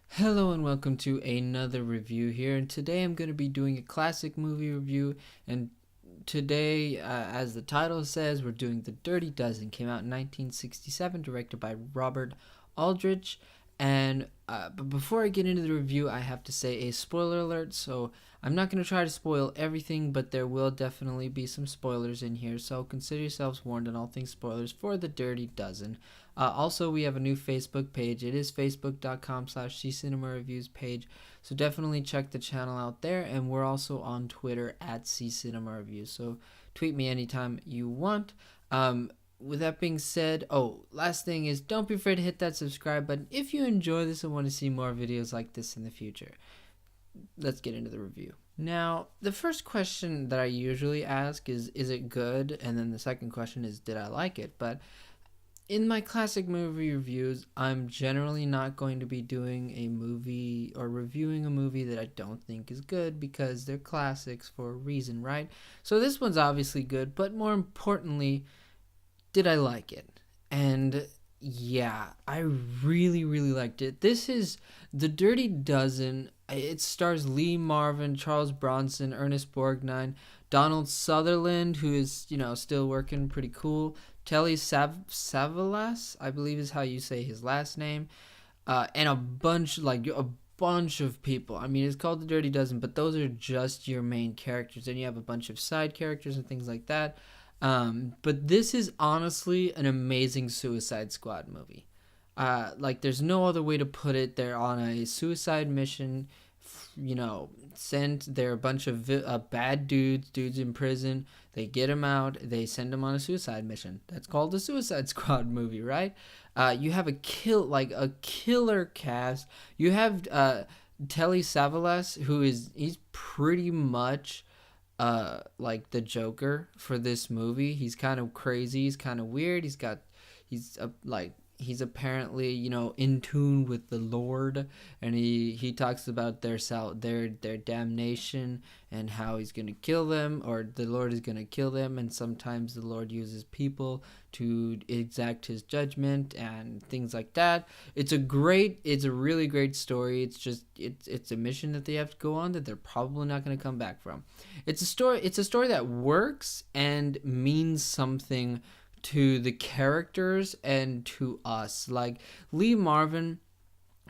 Hello and welcome to another review here, and today I'm going to be doing a classic movie review. And today, as the title says, we're doing The Dirty Dozen. Came out in 1967, directed by Robert Aldrich. And but before I get into the review, I have to say a spoiler alert. So I'm not going to try to spoil everything, but there will definitely be some spoilers in here. So consider yourselves warned on all things spoilers for The Dirty Dozen. Also, we have a new Facebook page. It is facebook.com/ccinemareviews page. So definitely check the channel out there. And we're also on Twitter at ccinemareviews. So tweet me anytime you want. With that being said, last thing is don't be afraid to hit that subscribe button if you enjoy this and want to see more videos like this in the future. Let's get into the review. Now, the first question that I usually ask is it good? And then the second question is, did I like it? But in my classic movie reviews, I'm generally not going to be doing a movie or reviewing a movie that I don't think is good because they're classics for a reason, right? So this one's obviously good, but more importantly, did I like it? And yeah, I really, really liked it. This is The Dirty Dozen. It stars Lee Marvin, Charles Bronson, Ernest Borgnine, Donald Sutherland, who is, still working pretty cool. Telly Savalas, I believe is how you say his last name. And a bunch of people. I mean, it's called The Dirty Dozen, but those are just your main characters. Then you have a bunch of side characters and things like that. But this is honestly an amazing Suicide Squad movie. There's no other way to put it. They're on a suicide mission, they're a bunch of bad dudes in prison. They get them out, they send them on a suicide mission. That's called the Suicide Squad movie, right? You have a killer cast. You have, Telly Savalas, he's pretty much like the Joker for this movie. He's kind of crazy, he's kind of weird, he's apparently, in tune with the Lord, and he talks about their damnation and how he's going to kill them, or the Lord is going to kill them, and sometimes the Lord uses people to exact his judgment and things like that. It's a really great story. It's a mission that they have to go on that they're probably not going to come back from. It's a story that works and means something to the characters and to us. Like Lee Marvin,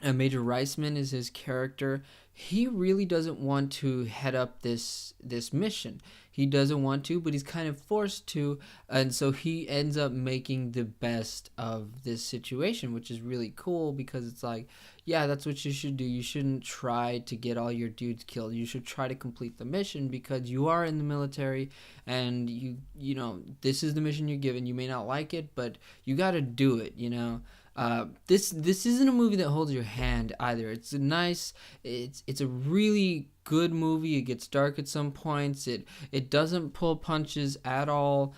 Major Reisman is his character. He really doesn't want to head up this mission. He doesn't want to, but he's kind of forced to, and so he ends up making the best of this situation, which is really cool because it's like, yeah, that's what you should do. You shouldn't try to get all your dudes killed. You should try to complete the mission because you are in the military and this is the mission you're given. You may not like it, but you got to do it, This isn't a movie that holds your hand either. It's a really good movie. It gets dark at some points. It doesn't pull punches at all.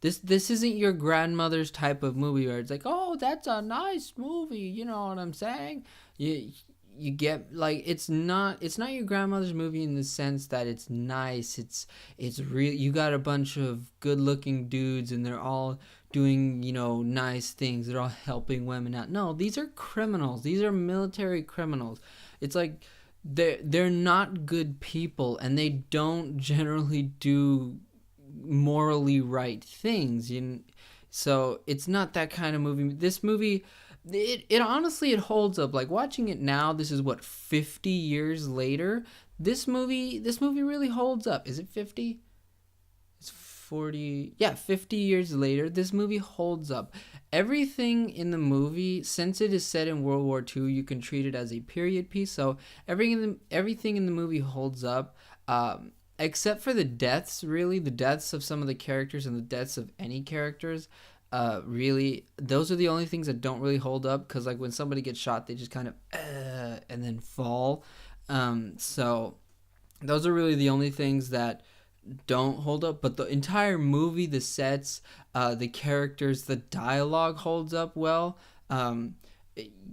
This isn't your grandmother's type of movie where it's like, oh, that's a nice movie. You know what I'm saying? You get, it's not your grandmother's movie in the sense that it's nice. It's real. You got a bunch of good looking dudes and they're all doing, nice things. They're all helping women out. No, these are criminals. These are military criminals. It's like they're not good people and they don't generally do morally right things. So it's not that kind of movie. This movie, it honestly, it holds up. Like watching it now, this is what, 50 years later. This movie really holds up. Is it 50? It's 40. Yeah, 50 years later, this movie holds up. Everything in the movie, since it is set in World War II, you can treat it as a period piece. So everything in the movie holds up. Except for the deaths, really, the deaths of some of the characters and the deaths of any characters. Really, those are the only things that don't really hold up, because like when somebody gets shot, they just kind of and then fall. So those are really the only things that don't hold up. But the entire movie, the sets, the characters, the dialogue holds up well.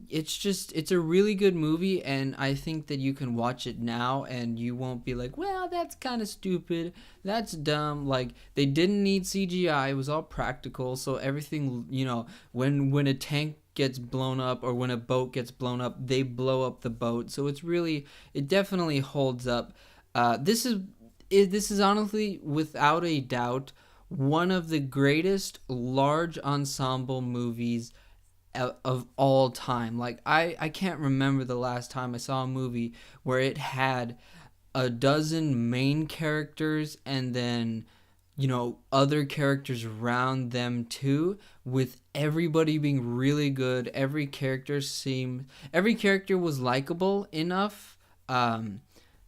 It's a really good movie, and I think that you can watch it now and you won't be like, well, that's kind of stupid, that's dumb. Like, they didn't need CGI, it was all practical, so everything, when a tank gets blown up, or when a boat gets blown up, they blow up the boat. So it definitely holds up. This is honestly, without a doubt, one of the greatest large ensemble movies of all time. Like, I can't remember the last time I saw a movie where it had a dozen main characters and then, other characters around them too, with everybody being really good. Every character was likable enough, and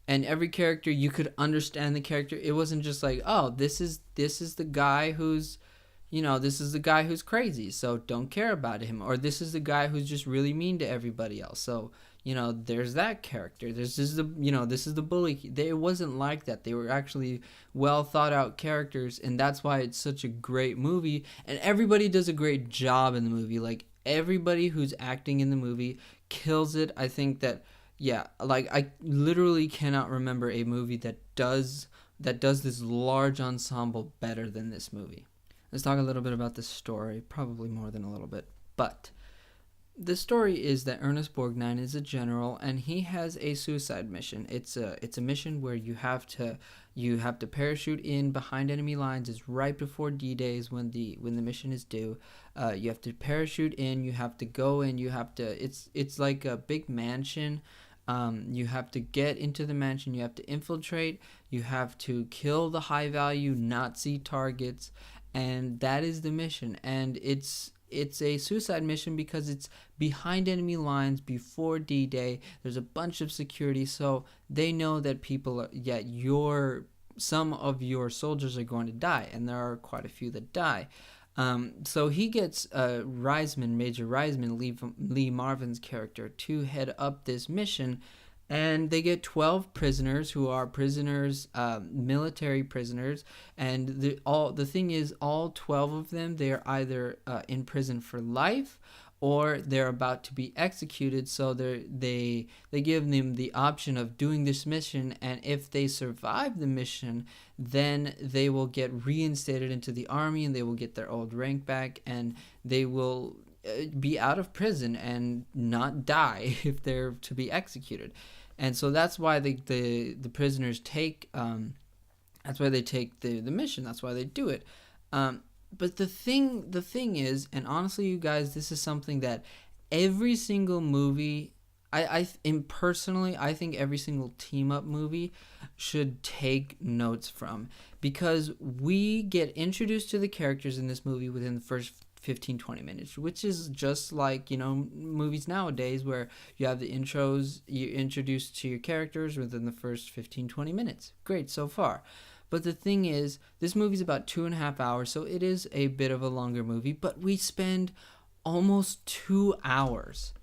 every character, you could understand the character. It wasn't just like, oh, this is the guy who's, this is the guy who's crazy, so don't care about him. Or this is the guy who's just really mean to everybody else. So, there's that character. This is the bully. It wasn't like that. They were actually well thought out characters, and that's why it's such a great movie. And everybody does a great job in the movie. Like, everybody who's acting in the movie kills it. I think that, yeah, like, I literally cannot remember a movie that does this large ensemble better than this movie. Let's talk a little bit about the story, probably more than a little bit. But the story is that Ernest Borgnine is a general, and he has a suicide mission. It's a mission where you have to parachute in behind enemy lines. It's right before D-Day is when the mission is due. You have to parachute in. You have to go in. It's like a big mansion. You have to get into the mansion. You have to infiltrate. You have to kill the high value Nazi targets. And that is the mission. And it's a suicide mission because it's behind enemy lines before D-Day. There's a bunch of security, so they know that some of your soldiers are going to die, and there are quite a few that die. So he gets Major Reisman, Lee Marvin's character, to head up this mission. And they get 12 prisoners who are military prisoners. And the thing is, all 12 of them, they are either in prison for life or they're about to be executed. So they give them the option of doing this mission. And if they survive the mission, then they will get reinstated into the army and they will get their old rank back, and they will be out of prison and not die if they're to be executed. And so that's why the prisoners take that's why they take the mission. That's why they do it. But the thing is, and honestly, you guys, this is something that every single movie, I think every single team up movie should take notes from, because we get introduced to the characters in this movie within the first 15-20 minutes, which is just like, movies nowadays, where you have the intros, you're introduced to your characters within the first 15-20 minutes. Great so far. But the thing is, this movie's about 2.5 hours, so it is a bit of a longer movie, but we spend almost 2 hours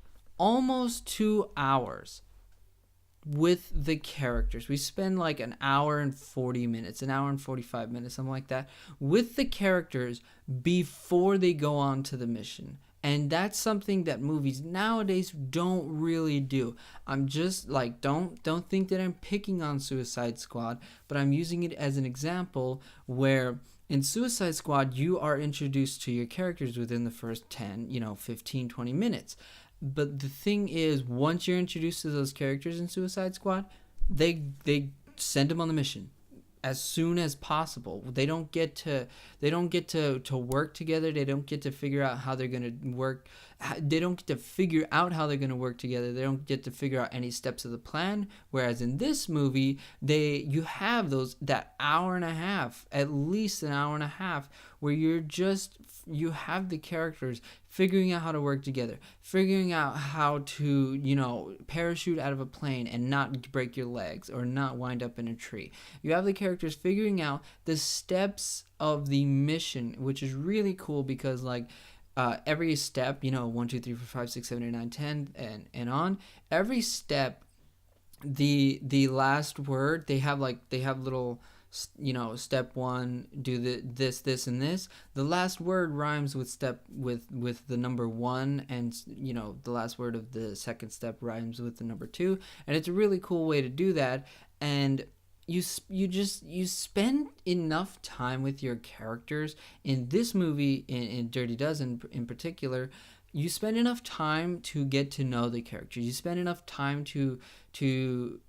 with the characters. We spend like an hour and 40 minutes, an hour and 45 minutes, something like that, with the characters before they go on to the mission. And that's something that movies nowadays don't really do. I'm just like, don't think that I'm picking on Suicide Squad, but I'm using it as an example where in Suicide Squad, you are introduced to your characters within the first 10, 15, 20 minutes. But the thing is, once you're introduced to those characters in Suicide Squad, they send them on the mission as soon as possible. They don't get to work together. They don't get to figure out how they're going to work. They don't get to figure out how they're going to work together. They don't get to figure out any steps of the plan. Whereas in this movie, you have that hour and a half, at least an hour and a half, where you have the characters figuring out how to work together, figuring out how to, parachute out of a plane and not break your legs or not wind up in a tree. You have the characters figuring out the steps of the mission, which is really cool because, every step, 1, 2, 3, 4, 5, 6, 7, 8, 9, 10, and on, every step, the last word, they have little, step 1, do this and this. The last word rhymes with the number 1, and the last word of the second step rhymes with the number 2, and it's a really cool way to do that. And you spend enough time with your characters in this movie, in Dirty Dozen in particular, you spend enough time to get to know the characters. You spend enough time to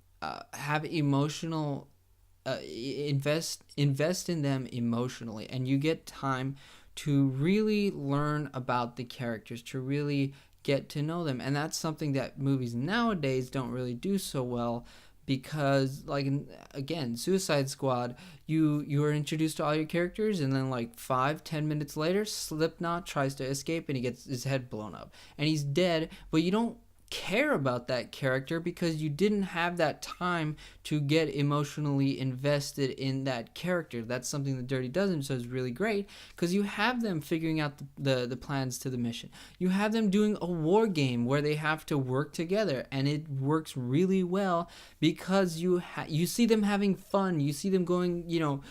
have emotional invest in them emotionally, and you get time to really learn about the characters, to really get to know them. And that's something that movies nowadays don't really do so well, because like again, Suicide Squad, you are introduced to all your characters, and then like 5-10 minutes later, Slipknot tries to escape and he gets his head blown up and he's dead, but you don't care about that character because you didn't have that time to get emotionally invested in that character. That's something that Dirty Dozen does really great, because you have them figuring out the plans to the mission. You have them doing a war game where they have to work together, and it works really well because you see them having fun. You see them going,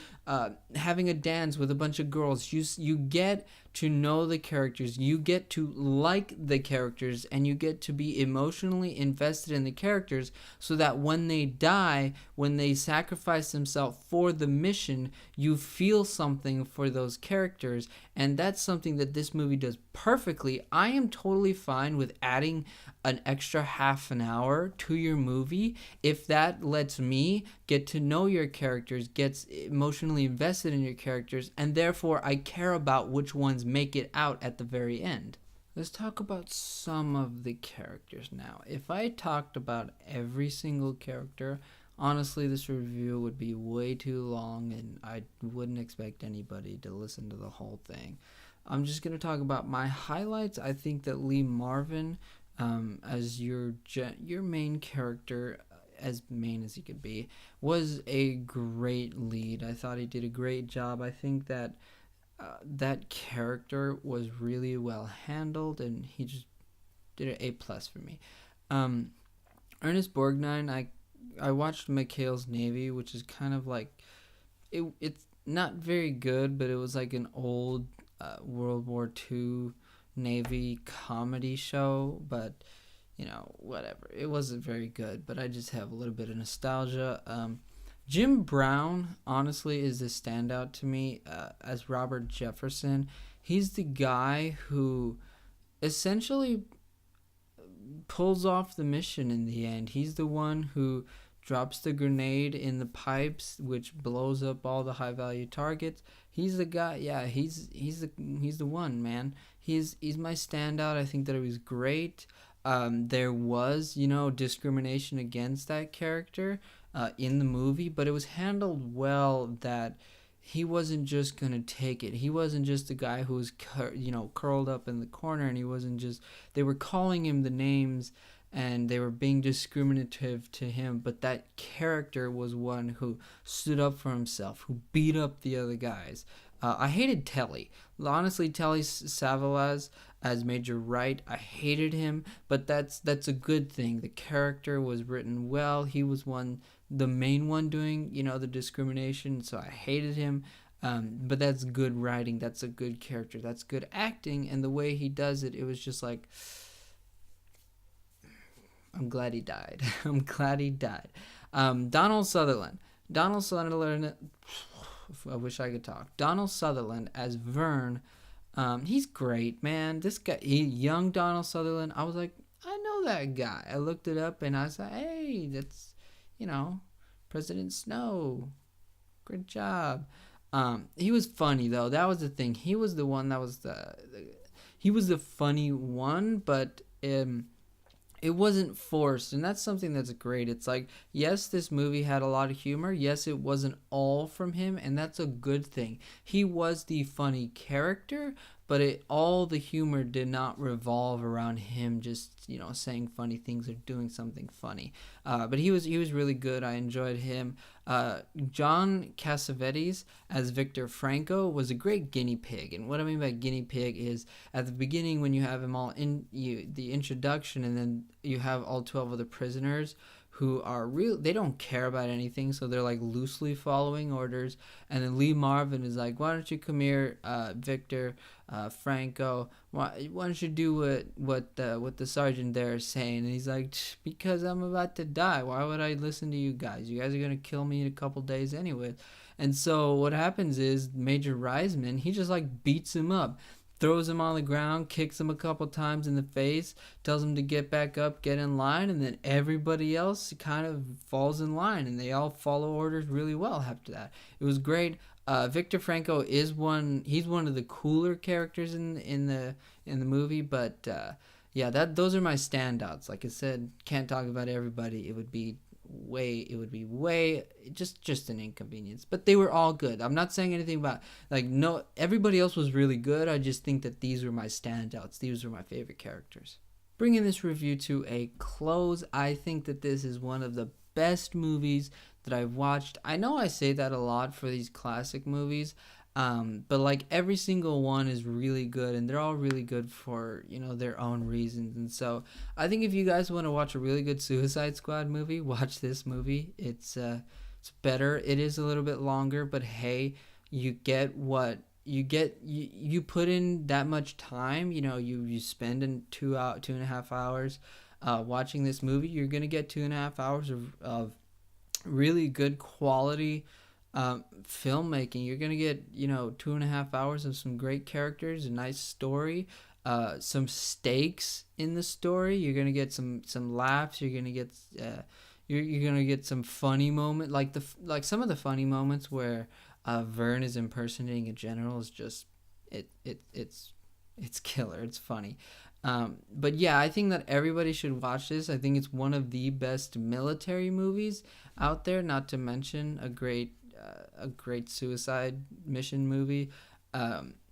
having a dance with a bunch of girls. You get to know the characters, you get to like the characters, and you get to be emotionally invested in the characters, so that when they die, when they sacrifice themselves for the mission, you feel something for those characters. And that's something that this movie does perfectly. I am totally fine with adding an extra half an hour to your movie if that lets me get to know your characters, gets emotionally invested in your characters, and therefore I care about which ones make it out at the very end. Let's talk about some of the characters now. If I talked about every single character, honestly, this review would be way too long, and I wouldn't expect anybody to listen to the whole thing. I'm just going to talk about my highlights. I think that Lee Marvin, as your main character, as main as he could be, was a great lead. I thought he did a great job. I think that that character was really well handled, and he just did an A+ for me. Ernest Borgnine, I watched McHale's Navy, which is kind of like it's not very good, but it was like an old World War II Navy comedy show, but whatever. It wasn't very good, but I just have a little bit of nostalgia. Jim Brown, honestly, is the standout to me as Robert Jefferson. He's the guy who essentially pulls off the mission in the end. He's the one who drops the grenade in the pipes, which blows up all the high-value targets. He's the guy. Yeah, he's the one, man. He's my standout. I think that it was great. There was, discrimination against that character in the movie, but it was handled well, that he wasn't just going to take it. He wasn't just the guy who was, curled up in the corner, and he wasn't just, they were calling him the names and they were being discriminative to him, but that character was one who stood up for himself, who beat up the other guys. I hated Telly. Honestly, Telly Savalas as Major Wright, I hated him, but that's a good thing. The character was written well. He was the main one doing, the discrimination, so I hated him. But that's good writing. That's a good character. That's good acting, and the way he does it, it was just like, I'm glad he died. I'm glad he died. Donald Sutherland. I wish I could talk. Donald Sutherland as Vern. He's great, man. This guy, young Donald Sutherland. I was like, I know that guy. I looked it up and I was like, hey, that's, President Snow. Good job. He was funny though. That was the thing. He was the one that was he was the funny one, but it wasn't forced, and that's something that's great. It's like, yes, this movie had a lot of humor. Yes, it wasn't all from him, and that's a good thing. He was the funny character, but all the humor did not revolve around him just, saying funny things or doing something funny. But he was really good. I enjoyed him. John Cassavetes as Victor Franco was a great guinea pig. And what I mean by guinea pig is, at the beginning when you have him all in the introduction, and then you have all 12 of the prisoners who are they don't care about anything, so they're like loosely following orders. And then Lee Marvin is like, why don't you come here, Victor Franco, why don't you do what the sergeant there is saying? And he's like, because I'm about to die. Why would I listen to you guys? You guys are gonna kill me in a couple days anyway. And so what happens is Major Reisman, he just like beats him up. throws him on the ground, kicks him a couple times in the face, tells him to get back up, get in line, and then everybody else kind of falls in line, and they all follow orders really well after that. It was great. Victor Franco is he's one of the cooler characters in the movie, but yeah, those are my standouts. Like I said, can't talk about everybody. It would be way just an inconvenience, but they were all good. I'm not saying anything about, like, no, everybody else was really good. I just think that these were my standouts. These were my favorite characters. Bringing this review to a close, I think that this is one of the best movies that I've watched. I know I say that a lot for these classic movies, but like every single one is really good, and they're all really good for, their own reasons. And so I think if you guys want to watch a really good Suicide Squad movie, watch this movie. It's better. It is a little bit longer, but hey, you get what you get. You put in that much time. You spend in 2.5 hours watching this movie. You're gonna get 2.5 hours of really good quality filmmaking. You're gonna get 2.5 hours of some great characters, a nice story, some stakes in the story. You're gonna get some laughs. You're gonna get you're gonna get some funny moment, like some of the funny moments where Vern is impersonating a general is just it's killer. It's funny. But yeah, I think that everybody should watch this. I think it's one of the best military movies out there, not to mention a great suicide mission movie.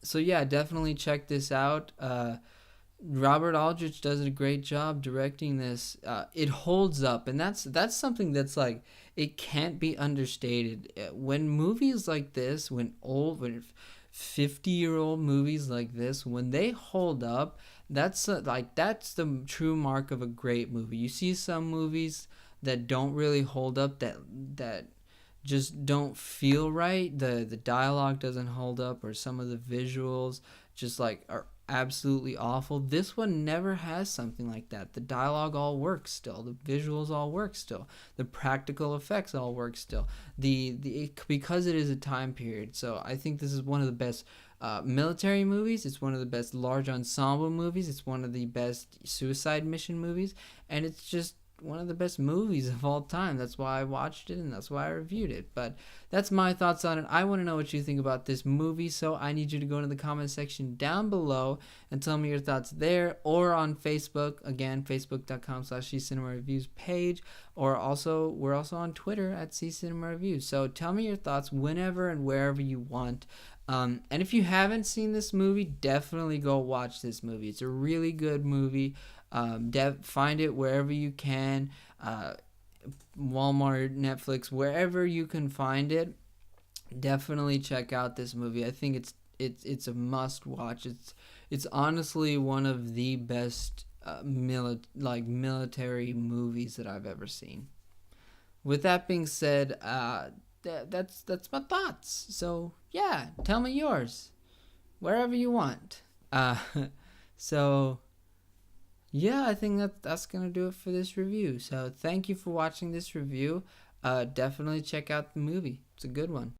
So yeah, definitely check this out. Robert Aldrich does a great job directing this. It holds up, and that's something that's like, it can't be understated. When movies like this, when 50-year-old movies like this, when they hold up, that's the true mark of a great movie. You see some movies that don't really hold up, that just don't feel right. The dialogue doesn't hold up, or some of the visuals just like are absolutely awful. This one never has something like that. The dialogue all works still. The visuals all work still. The practical effects all work still. Because it is a time period. So I think this is one of the best military movies. It's one of the best large ensemble movies. It's one of the best suicide mission movies, and it's just one of the best movies of all time. That's why I watched it, and that's why I reviewed it. But that's my thoughts on it. I want to know what you think about this movie, so I need you to go into the comment section down below and tell me your thoughts there, or on Facebook. Again, facebook.com/ccinemareviews page, or we're also on Twitter at ccinemareviews. So tell me your thoughts whenever and wherever you want. And if you haven't seen this movie, definitely go watch this movie. It's a really good movie. Find it wherever you can, Walmart, Netflix, wherever you can find it. Definitely check out this movie. I think it's a must watch. It's honestly one of the best military movies that I've ever seen. With that being said, that's my thoughts. So yeah, tell me yours wherever you want. So yeah, I think that's gonna do it for this review. So thank you for watching this review. Definitely check out the movie. It's a good one.